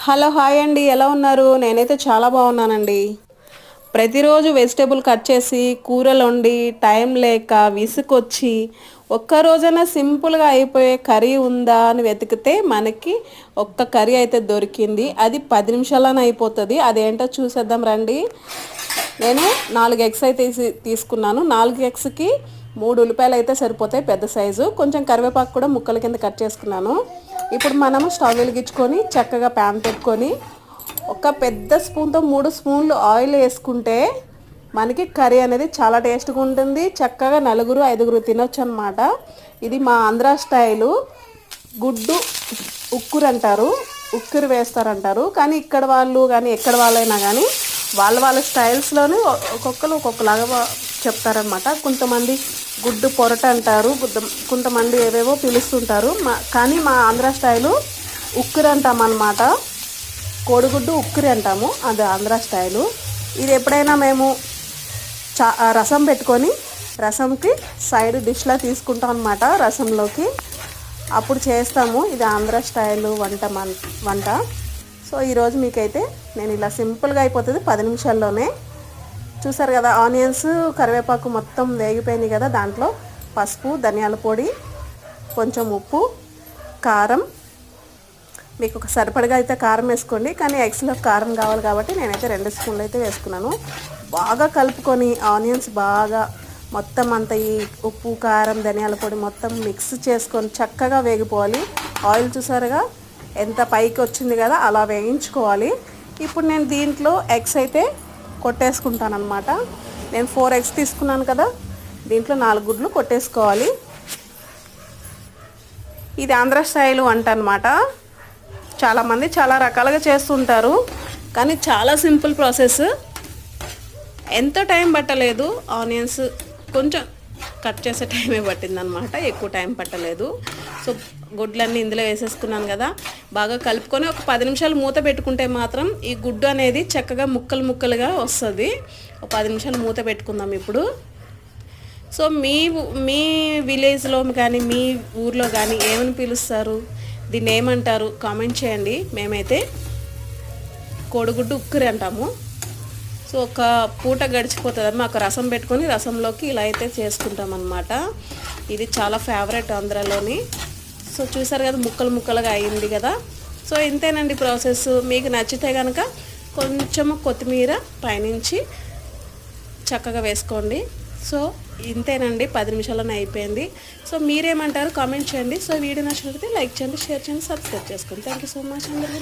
Hello hi అండి, ఎలా ఉన్నారు? నేనైతే చాలా బాగున్నానండి. ప్రతిరోజు వెజిటేబుల్ కట్ చేసి కూరలు వండి టైం లేక విసుకొచ్చి ఒక్క రోజైనా సింపుల్గా అయిపోయే కర్రీ ఉందా అని వెతికితే మనకి ఒక్క కర్రీ అయితే దొరికింది. అది 10 నిమిషాల్లోనే అయిపోతుంది. అదేంటో చూసేద్దాం రండి. నేను 4 ఎగ్స్ అయితే తీసుకున్నాను. 4 ఎగ్స్కి 3 ఉల్లిపాయలు అయితే సరిపోతాయి, పెద్ద సైజు. కొంచెం కరివేపాకు కూడా ముక్కల కింద కట్ చేసుకున్నాను. ఇప్పుడు మనము స్టవ్ వెలిగించుకొని చక్కగా ప్యాన్ పెట్టుకొని ఒక పెద్ద స్పూన్తో 3 స్పూన్లు ఆయిల్ వేసుకుంటే మనకి కర్రీ అనేది చాలా టేస్ట్గా ఉంటుంది. చక్కగా 4-5 తినొచ్చు అనమాట. ఇది మా ఆంధ్ర స్టైలు. గుడ్డు ఉక్కురు అంటారు, ఉక్కురు వేస్తారంటారు. కానీ ఇక్కడ వాళ్ళు కానీ ఎక్కడ వాళ్ళైనా కానీ వాళ్ళ స్టైల్స్లోనే ఒక్కొక్కరు ఒక్కొక్కలాగా చెప్తారనమాట. కొంతమంది గుడ్డు పొరట అంటారు, కొంతమంది ఏవేవో పిలుస్తుంటారు. కానీ మా ఆంధ్ర స్టైలు ఉక్కురు అంటాం అన్నమాట. కోడిగుడ్డు ఉక్కురి అంటాము, అది ఆంధ్ర స్టైలు. ఇది ఎప్పుడైనా మేము రసం పెట్టుకొని రసంకి సైడ్ డిష్లా తీసుకుంటాం అనమాట, రసంలోకి అప్పుడు చేస్తాము. ఇది ఆంధ్ర స్టైలు వంట. సో ఈరోజు మీకైతే నేను ఇలా సింపుల్గా అయిపోతుంది 10 నిమిషాల్లోనే. చూసారు కదా, ఆనియన్స్ కరివేపాకు మొత్తం వేగిపోయినాయి కదా. దాంట్లో పసుపు, ధనియాల పొడి, కొంచెం ఉప్పు, కారం, మీకు ఒక సరిపడగా అయితే కారం వేసుకోండి. కానీ ఎగ్స్లో కారం కావాలి కాబట్టి నేనైతే 2 స్పూన్లు అయితే వేసుకున్నాను. బాగా కలుపుకొని ఆనియన్స్ బాగా మొత్తం అంతా ఈ ఉప్పు, కారం, ధనియాల పొడి మొత్తం మిక్స్ చేసుకొని చక్కగా వేగిపోవాలి. ఆయిల్ చూసారుగా ఎంత పైకి వచ్చింది కదా, అలా వేయించుకోవాలి. ఇప్పుడు నేను దీంట్లో ఎగ్స్ అయితే కొట్టేసుకుంటాను అనమాట. నేను 4 ఎగ్స్ తీసుకున్నాను కదా, దీంట్లో 4 గుడ్లు కొట్టేసుకోవాలి. ఇది ఆంధ్ర స్టైల్ వంట అనమాట. చాలామంది చాలా రకాలుగా చేస్తుంటారు, కానీ చాలా సింపుల్ ప్రాసెస్. ఎంతో టైం పట్టలేదు. ఆనియన్స్ కొంచెం కట్ చేసే టైమే పట్టిందనమాట, ఎక్కువ టైం పట్టలేదు. సో గుడ్లన్నీ ఇందులో వేసేసుకున్నాను కదా, బాగా కలుపుకొని ఒక 10 నిమిషాలు మూత పెట్టుకుంటే మాత్రం ఈ గుడ్డు అనేది చక్కగా ముక్కలుగా వస్తుంది. ఒక 10 నిమిషాలు మూత పెట్టుకుందాం ఇప్పుడు. సో మీ విలేజ్లో కానీ మీ ఊర్లో కానీ ఏమని పిలుస్తారు, దీన్ని ఏమంటారు కామెంట్ చేయండి. మేమైతే కోడిగుడ్డు ఉక్కురి అంటాము. సో ఒక పూట గడిచిపోతుంది, మాకు రసం పెట్టుకొని రసంలోకి ఇలా అయితే చేసుకుంటాం అన్నమాట. ఇది చాలా ఫేవరెట్ ఆంధ్రాలోని. సో చూసారు కదా, ముక్కలుగా అయింది కదా. సో ఇంతేనండి ప్రాసెస్. మీకు నచ్చితే కనుక కొంచెం కొత్తిమీర పైనుంచి చక్కగా వేసుకోండి. సో ఇంతేనండి, 10 నిమిషాల్లోనే అయిపోయింది. సో మీరేమంటారు కామెంట్ చేయండి. సో వీడియో నచ్చినట్లయితే లైక్ చేయండి, షేర్ చేయండి, సబ్స్క్రైబ్ చేసుకోండి. థ్యాంక్ యూ సో మచ్ అందరికీ.